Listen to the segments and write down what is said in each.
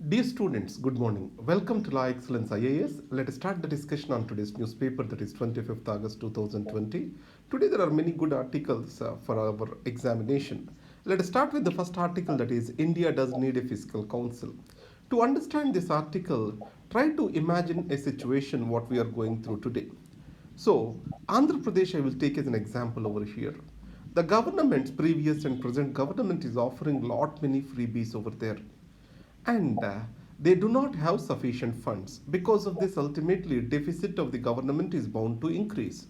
Dear students, good morning. Welcome to Law Excellence IAS. Let us start the discussion on today's newspaper, that is 25th August 2020. Today there are many good articles for our examination. Let us start with the first article, that is India does need a fiscal council. To understand this article, try to imagine a situation what we are going through today. So, Andhra Pradesh I will take as an example over here. The government's previous and present government is offering lot many freebies over there, and they do not have sufficient funds. Because of this, ultimately deficit of the government is bound to increase.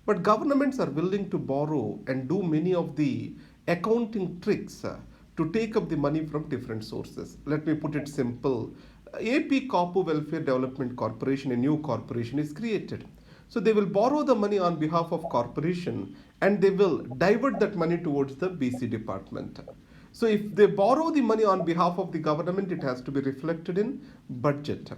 But governments are willing to borrow and do many of the accounting tricks to take up the money from different sources. Let me put it simple. AP Kapu Welfare Development Corporation, a new corporation is created. So they will borrow the money on behalf of corporation and they will divert that money towards the BC department. So if they borrow the money on behalf of the government, it has to be reflected in budget.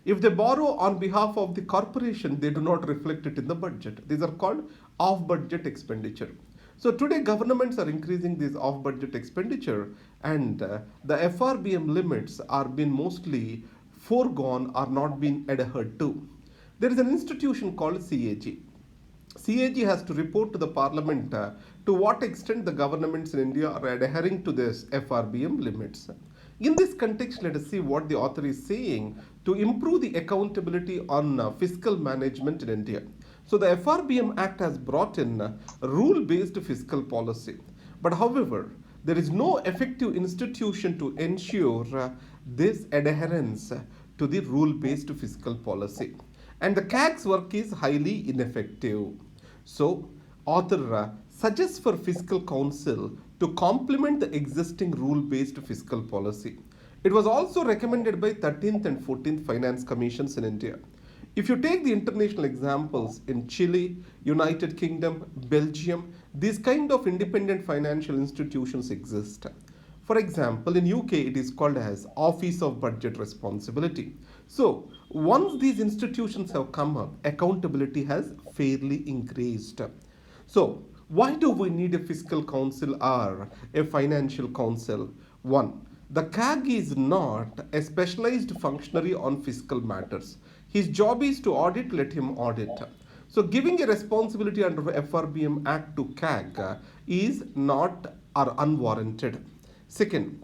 If they borrow on behalf of the corporation, they do not reflect it in the budget. These are called off-budget expenditure. So today governments are increasing this off-budget expenditure, and the FRBM limits are being mostly foregone or not being adhered to. There is an institution called CAG. CAG has to report to the parliament to what extent the governments in India are adhering to this FRBM limits. In this context, let us see what the author is saying to improve the accountability on fiscal management in India. So the FRBM Act has brought in rule-based fiscal policy. But however, there is no effective institution to ensure this adherence to the rule-based fiscal policy. And the CAG's work is highly ineffective. So, author suggests for fiscal council to complement the existing rule-based fiscal policy. It was also recommended by 13th and 14th Finance Commissions in India. If you take the international examples in Chile, United Kingdom, Belgium, these kind of independent financial institutions exist. For example, in UK it is called as Office of Budget Responsibility. So, once these institutions have come up, accountability has fairly increased. So, why do we need a fiscal council or a financial council? One, the CAG is not a specialized functionary on fiscal matters. His job is to audit, let him audit. So, giving a responsibility under FRBM Act to CAG is not or unwarranted. Second,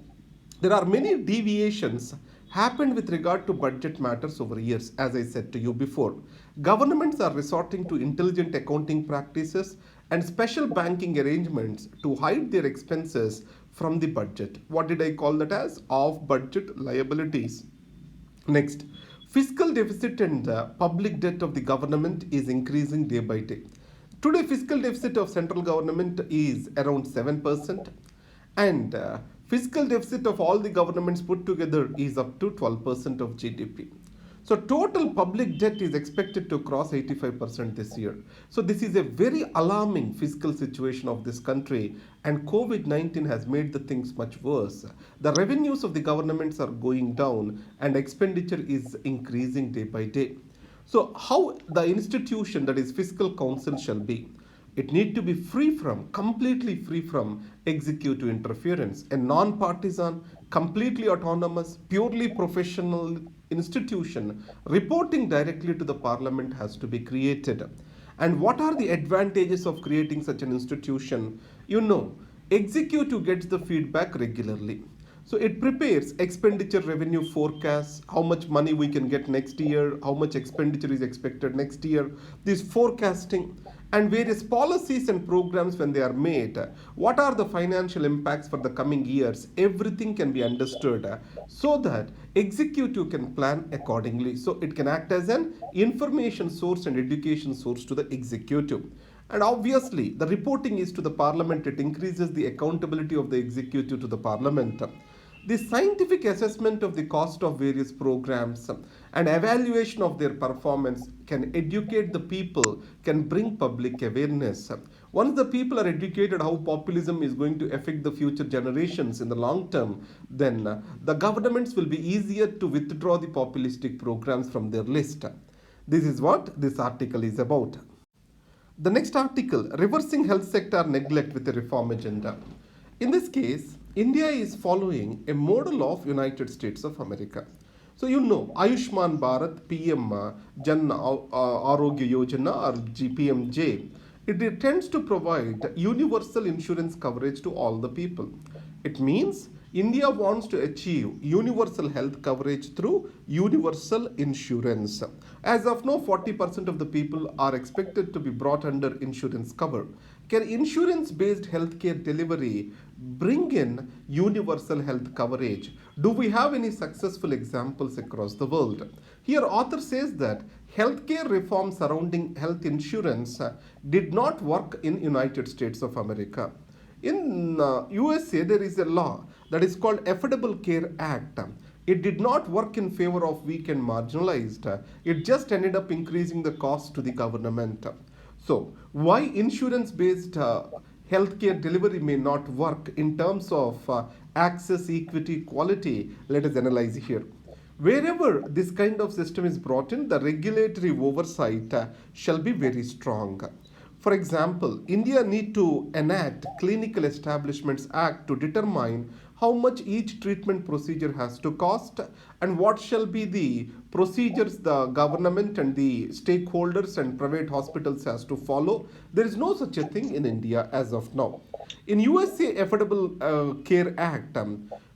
there are many deviations happened with regard to budget matters over years, as I said to you before. Governments are resorting to intelligent accounting practices and special banking arrangements to hide their expenses from the budget. What did I call that as? Off budget liabilities. Next, fiscal deficit and the public debt of the government is increasing day by day. Today, fiscal deficit of central government is around 7%, and fiscal deficit of all the governments put together is up to 12% of GDP. So total public debt is expected to cross 85% this year. So this is a very alarming fiscal situation of this country, and COVID-19 has made the things much worse. The revenues of the governments are going down and expenditure is increasing day by day. So how the institution, that is fiscal council, shall be? It need to be completely free from executive interference. A non-partisan, completely autonomous, purely professional institution reporting directly to the parliament has to be created. And what are the advantages of creating such an institution? You know, executive gets the feedback regularly. So it prepares expenditure revenue forecasts, how much money we can get next year, how much expenditure is expected next year, this forecasting, and various policies and programs when they are made. What are the financial impacts for the coming years? Everything can be understood so that executive can plan accordingly. So it can act as an information source and education source to the executive. And obviously, the reporting is to the parliament, it increases the accountability of the executive to the parliament. The scientific assessment of the cost of various programs and evaluation of their performance can educate the people, can bring public awareness. Once the people are educated how populism is going to affect the future generations in the long term, then the governments will be easier to withdraw the populistic programs from their list. This is what this article is about. The next article, reversing health sector neglect with a reform agenda. In this case, India is following a model of United States of America. So you know Ayushman Bharat PM Jan Arogya Yojana or GPMJ. It tends to provide universal insurance coverage to all the people. It means India wants to achieve universal health coverage through universal insurance. As of now, 40% of the people are expected to be brought under insurance cover. Can insurance based healthcare delivery bring in universal health coverage? Do we have any successful examples across the world? Here, author says that healthcare reform surrounding health insurance did not work in United States of America. In USA, there is a law that is called Affordable Care Act. It did not work in favor of weak and marginalized. It just ended up increasing the cost to the government. So, why insurance based healthcare delivery may not work in terms of access, equity, quality? Let us analyze here. Wherever this kind of system is brought in, the regulatory oversight shall be very strong. For example, India need to enact Clinical Establishments Act to determine how much each treatment procedure has to cost and what shall be the procedures the government and the stakeholders and private hospitals has to follow. There is no such a thing in India as of now. In USA Affordable Care Act,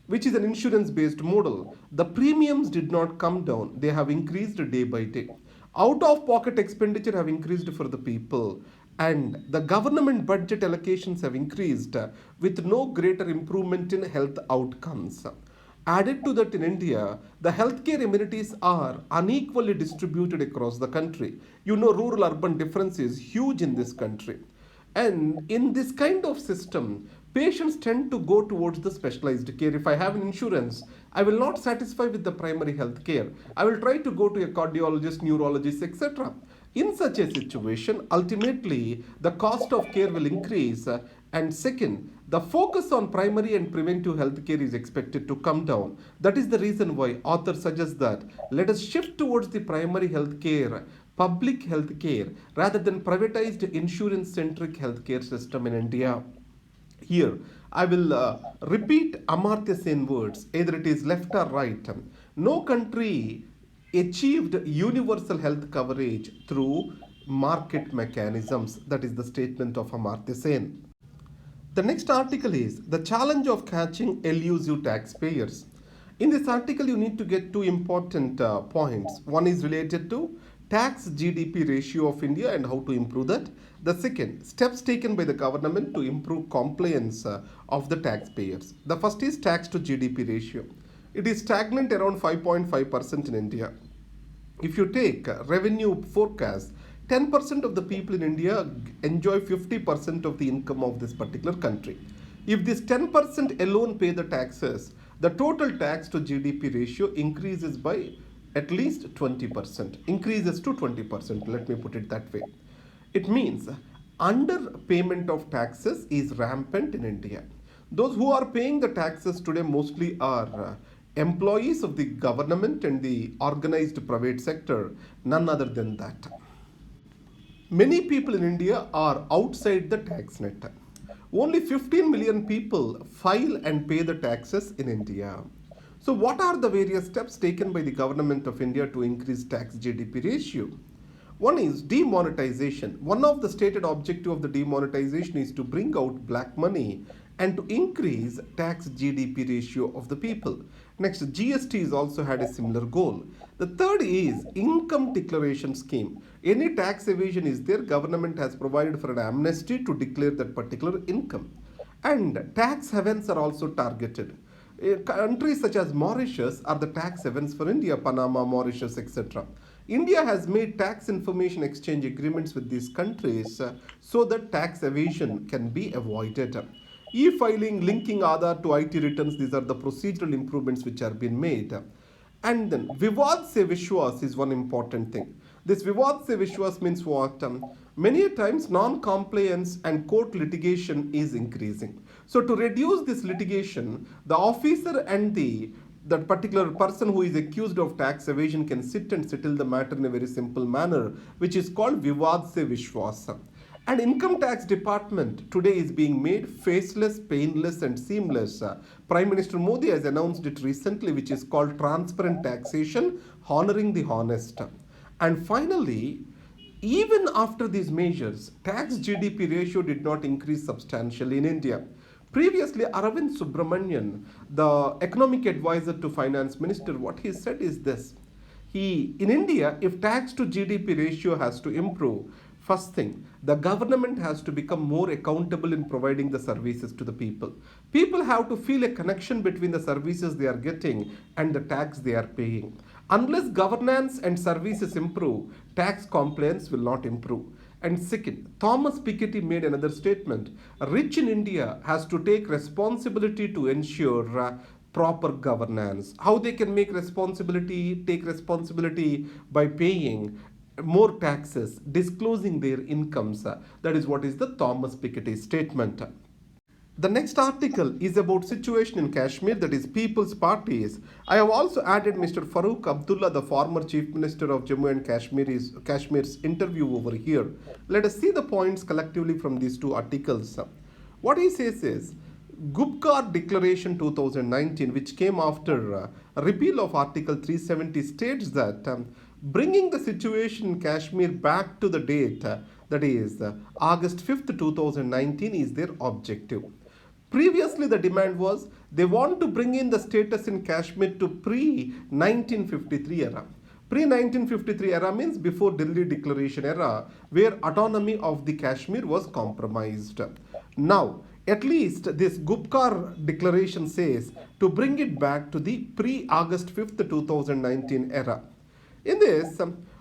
which is an insurance based model, the premiums did not come down, they have increased day by day. Out of pocket expenditure have increased for the people, and the government budget allocations have increased with no greater improvement in health outcomes. Added to that, in India, the healthcare amenities are unequally distributed across the country. You know, rural urban difference is huge in this country. And in this kind of system, patients tend to go towards the specialized care. If I have an insurance, I will not satisfy with the primary health care. I will try to go to a cardiologist, neurologist, etc. In such a situation, ultimately, the cost of care will increase. And second, the focus on primary and preventive health care is expected to come down. That is the reason why author suggests that let us shift towards the primary health care, public health care, rather than privatized insurance-centric healthcare system in India. Here, I will repeat Amartya Sen words, either it is left or right. No country achieved universal health coverage through market mechanisms. That is the statement of Amartya Sen. The next article is the challenge of catching elusive taxpayers. In this article, you need to get two important points. One is related to tax GDP ratio of India and how to improve that. The second, steps taken by the government to improve compliance of the taxpayers. The first is tax to GDP ratio. It is stagnant around 5.5% in India. If you take revenue forecast, 10% of the people in India enjoy 50% of the income of this particular country. If this 10% alone pay the taxes, the total tax to GDP ratio increases by at least 20%, increases to 20%, let me put it that way. It means underpayment of taxes is rampant in India. Those who are paying the taxes today mostly are employees of the government and the organized private sector, none other than that. Many people in India are outside the tax net. Only 15 million people file and pay the taxes in India. So, what are the various steps taken by the government of India to increase tax GDP ratio? One is demonetization. One of the stated objective of the demonetization is to bring out black money and to increase tax GDP ratio of the people. Next, GST is also had a similar goal. The third is income declaration scheme. Any tax evasion is there, government has provided for an amnesty to declare that particular income. And tax havens are also targeted. Countries such as Mauritius are the tax havens for India, Panama, Mauritius, etc. India has made tax information exchange agreements with these countries so that tax evasion can be avoided. E-filing, linking Aadhaar to IT returns, these are the procedural improvements which are being made. And then Vivad se Vishwas is one important thing. This Vivad se Vishwas means what? Many times non-compliance and court litigation is increasing. So to reduce this litigation, the officer and that particular person who is accused of tax evasion can sit and settle the matter in a very simple manner, which is called Vivad se Vishwas. And income tax department today is being made faceless, painless and seamless. Prime Minister Modi has announced it recently, which is called transparent taxation, honoring the honest. And finally, even after these measures, tax GDP ratio did not increase substantially in India. Previously, Aravind Subramanian, the economic advisor to finance minister, what he said is this. In India, if tax to GDP ratio has to improve, first thing, the government has to become more accountable in providing the services to the people. People have to feel a connection between the services they are getting and the tax they are paying. Unless governance and services improve, tax compliance will not improve. And second, Thomas Piketty made another statement. Rich in India has to take responsibility to ensure proper governance. How they can take responsibility by paying more taxes, disclosing their incomes. That is what is the Thomas Piketty statement. The next article is about situation in Kashmir, that is People's Parties. I have also added Mr. Farooq Abdullah, the former Chief Minister of Jammu and Kashmir's interview over here. Let us see the points collectively from these two articles. What he says is, Gupkar Declaration 2019, which came after repeal of Article 370, states that bringing the situation in Kashmir back to the date, that is August 5th, 2019, is their objective. Previously, the demand was they want to bring in the status in Kashmir to pre-1953 era. Pre-1953 era means before Delhi Declaration era, where autonomy of the Kashmir was compromised. Now, at least this Gupkar Declaration says to bring it back to the pre-August 5th, 2019 era. In this,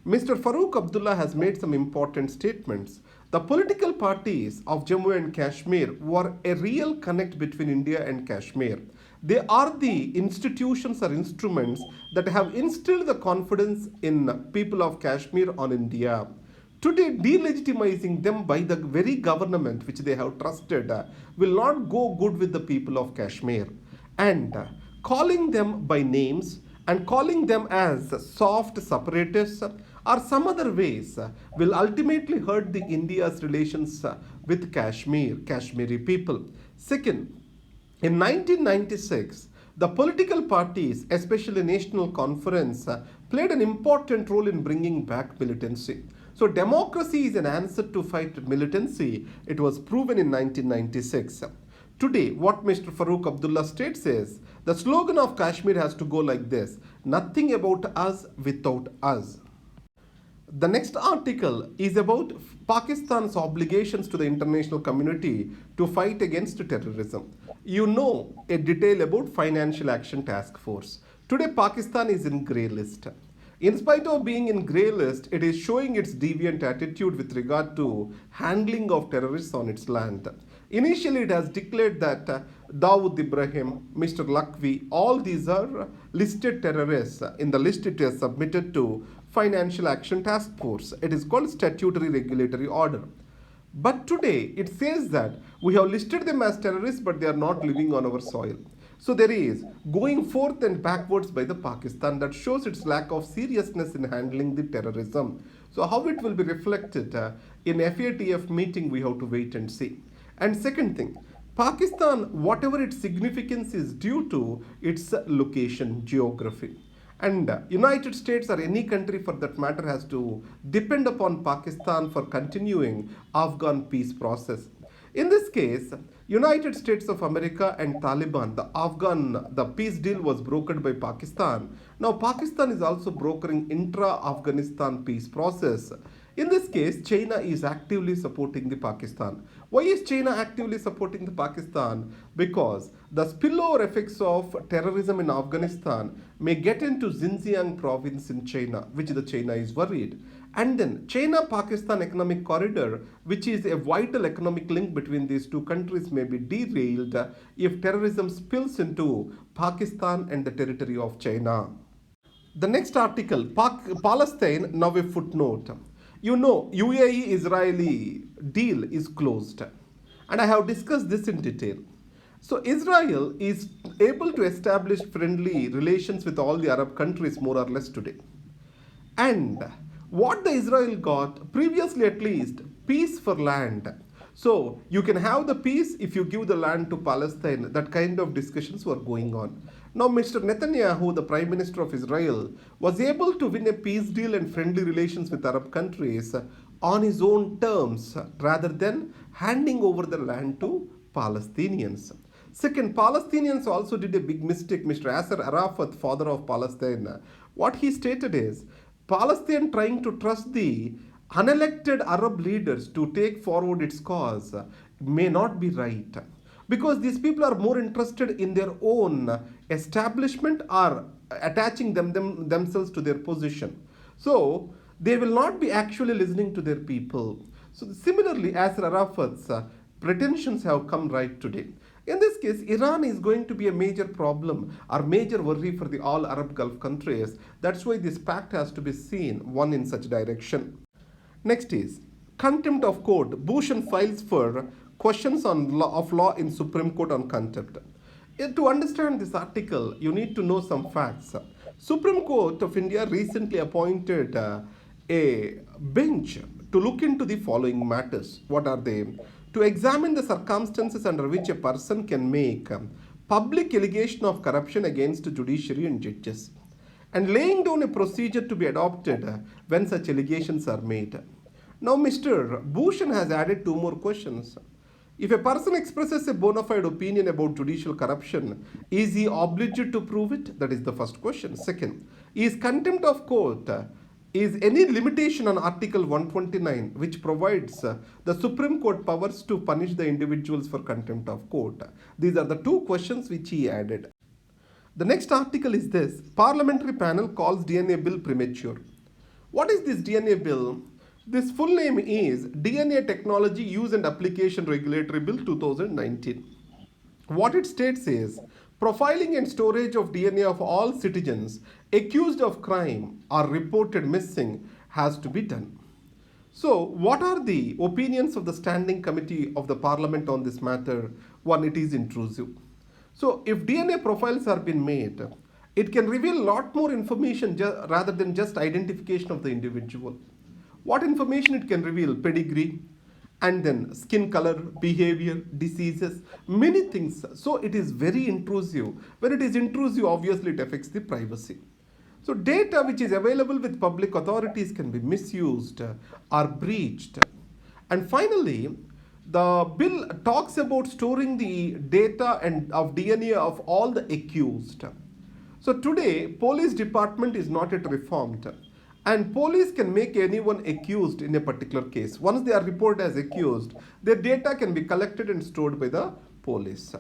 Mr. Farooq Abdullah has made some important statements. The political parties of Jammu and Kashmir were a real connect between India and Kashmir. They are the institutions or instruments that have instilled the confidence in people of Kashmir on India. Today, delegitimizing them by the very government which they have trusted will not go good with the people of Kashmir. And calling them by names and calling them as soft separatists or some other ways will ultimately hurt the India's relations with Kashmiri people. Second, in 1996, the political parties, especially National Conference, played an important role in bringing back militancy. So democracy is an answer to fight militancy. It was proven in 1996. Today, what Mr. Farooq Abdullah states is, the slogan of Kashmir has to go like this: nothing about us without us. The next article is about Pakistan's obligations to the international community to fight against terrorism. You know a detail about Financial Action Task Force. Today, Pakistan is in grey list. In spite of being in grey list, it is showing its deviant attitude with regard to handling of terrorists on its land. Initially, it has declared that Dawood Ibrahim, Mr. Lakvi, all these are listed terrorists. In the list, it is submitted to Financial Action Task Force. It is called Statutory Regulatory Order. But today, it says that we have listed them as terrorists, but they are not living on our soil. So there is going forth and backwards by the Pakistan that shows its lack of seriousness in handling the terrorism. So how it will be reflected in FATF meeting, we have to wait and see. And second thing, Pakistan, whatever its significance is due to its location, geography. And United States or any country for that matter has to depend upon Pakistan for continuing Afghan peace process. In this case, United States of America and Taliban, the peace deal was brokered by Pakistan. Now Pakistan is also brokering intra-Afghanistan peace process. In this case, China is actively supporting the Pakistan. Why is China actively supporting the Pakistan? Because the spillover effects of terrorism in Afghanistan may get into Xinjiang province in China, which the China is worried. And then China-Pakistan economic corridor, which is a vital economic link between these two countries, may be derailed if terrorism spills into Pakistan and the territory of China. The next article, Palestine, now a footnote. You know, UAE-Israeli deal is closed. And I have discussed this in detail. So Israel is able to establish friendly relations with all the Arab countries more or less today. And what the Israel got, previously at least, peace for land. So you can have the peace if you give the land to Palestine. That kind of discussions were going on. Now, Mr. Netanyahu, the Prime Minister of Israel, was able to win a peace deal and friendly relations with Arab countries on his own terms rather than handing over the land to Palestinians. Second, Palestinians also did a big mistake. Mr. Yasser Arafat, father of Palestine, what he stated is Palestine trying to trust the unelected Arab leaders to take forward its cause may not be right, because these people are more interested in their own establishment or attaching themselves to their position. So they will not be actually listening to their people. So similarly, as Arafat's pretensions have come right today. In this case, Iran is going to be a major problem or major worry for the all Arab Gulf countries. That's why this pact has to be seen one in such direction. Next is contempt of court. Bhushan files for questions on of law in Supreme Court on contempt. To understand this article, you need to know some facts. Supreme Court of India recently appointed a bench to look into the following matters. What are they? To examine the circumstances under which a person can make public allegation of corruption against judiciary and judges, and laying down a procedure to be adopted when such allegations are made. Now, Mr. Bhushan has added two more questions. If a person expresses a bona fide opinion about judicial corruption, is he obliged to prove it? That is the first question. Second, is contempt of court is any limitation on Article 129, which provides the Supreme Court powers to punish the individuals for contempt of court? These are the two questions which he added. The next article is this: Parliamentary panel calls DNA bill premature. What is this DNA bill? This full name is DNA Technology Use and Application Regulatory Bill 2019. What it states is profiling and storage of DNA of all citizens accused of crime or reported missing has to be done. So, what are the opinions of the Standing Committee of the Parliament on this matter? One, it is intrusive. So, if DNA profiles are being made, it can reveal a lot more information rather than just identification of the individual. What information it can reveal? Pedigree, and then skin color, behavior, diseases, many things. So it is very intrusive. When it is intrusive, obviously it affects the privacy. So data which is available with public authorities can be misused or breached. And finally, the bill talks about storing the data and of DNA of all the accused. So today, police department is not yet reformed, and police can make anyone accused in a particular case. Once they are reported as accused, their data can be collected and stored by the police.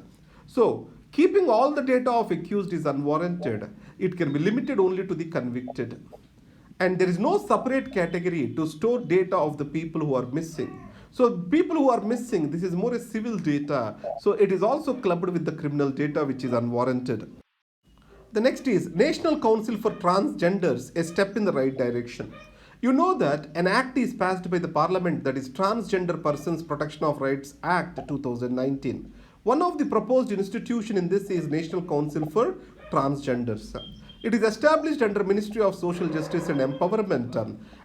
So keeping all the data of accused is unwarranted. It can be limited only to the convicted. And there is no separate category to store data of the people who are missing. So people who are missing, this is more a civil data. So it is also clubbed with the criminal data, which is unwarranted. The next is National Council for Transgenders, a step in the right direction. You know that an act is passed by the Parliament, that is Transgender Persons Protection of Rights Act 2019. One of the proposed institution in this is National Council for Transgenders. It is established under Ministry of Social Justice and Empowerment,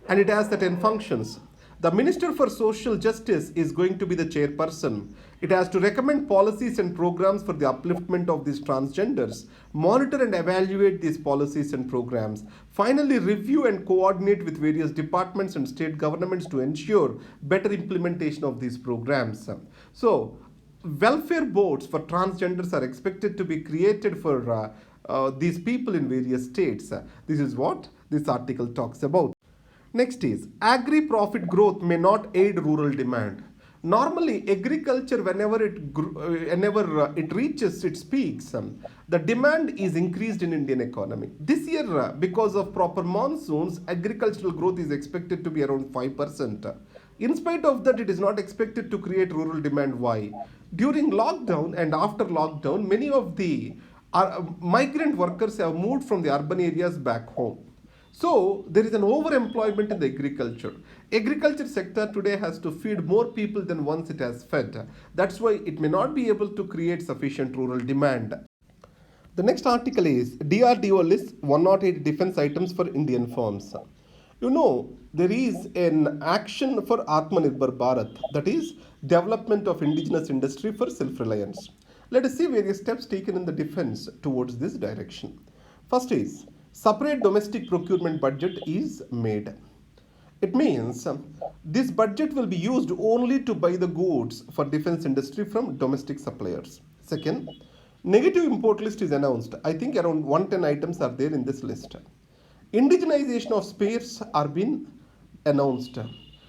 and it has certain functions. The Minister for Social Justice is going to be the chairperson. It has to recommend policies and programs for the upliftment of these transgenders, monitor and evaluate these policies and programs, finally review and coordinate with various departments and state governments to ensure better implementation of these programs. So, welfare boards for transgenders are expected to be created for these people in various states. This is what this article talks about. Next is agri-profit growth may not aid rural demand. Normally, agriculture, whenever it reaches its peaks, the demand is increased in Indian economy. This year, because of proper monsoons, agricultural growth is expected to be around 5%. In spite of that, it is not expected to create rural demand. Why? During lockdown and after lockdown, many of the migrant workers have moved from the urban areas back home. So there is an overemployment in the agriculture. Agriculture sector today has to feed more people than once it has fed. That's why it may not be able to create sufficient rural demand. The next article is DRDO lists 108 defense items for Indian firms. You know, there is an action for Atmanirbhar Bharat, that is, development of indigenous industry for self reliance. Let us see various steps taken in the defense towards this direction. First is separate domestic procurement budget is made. It means this budget will be used only to buy the goods for defense industry from domestic suppliers. Second, negative import list is announced. I think around 110 items are there in this list. Indigenization of spares are being announced.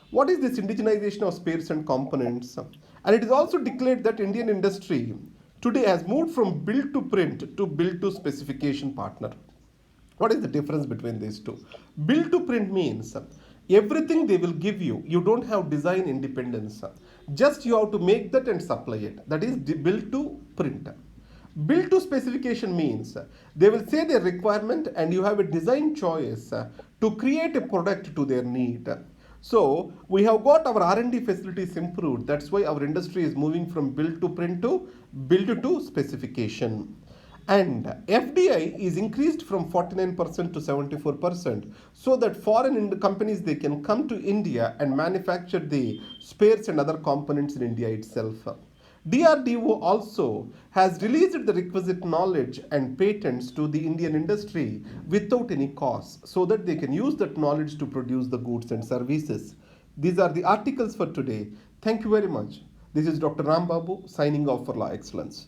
What is this indigenization of spares and components? And it is also declared that Indian industry today has moved from build to print to build to specification partner. What is the difference between these two? Build to print means everything they will give you, you don't have design independence. Just you have to make that and supply it. That is build to print. Build to specification means they will say their requirement and you have a design choice to create a product to their need. So we have got our R&D facilities improved. That's why our industry is moving from build to print to build to specification. And FDI is increased from 49% to 74% so that foreign companies they can come to India and manufacture the spares and other components in India itself. DRDO also has released the requisite knowledge and patents to the Indian industry without any cost so that they can use that knowledge to produce the goods and services. These are the articles for today. Thank you very much. This is Dr. Rambabu signing off for Law Excellence.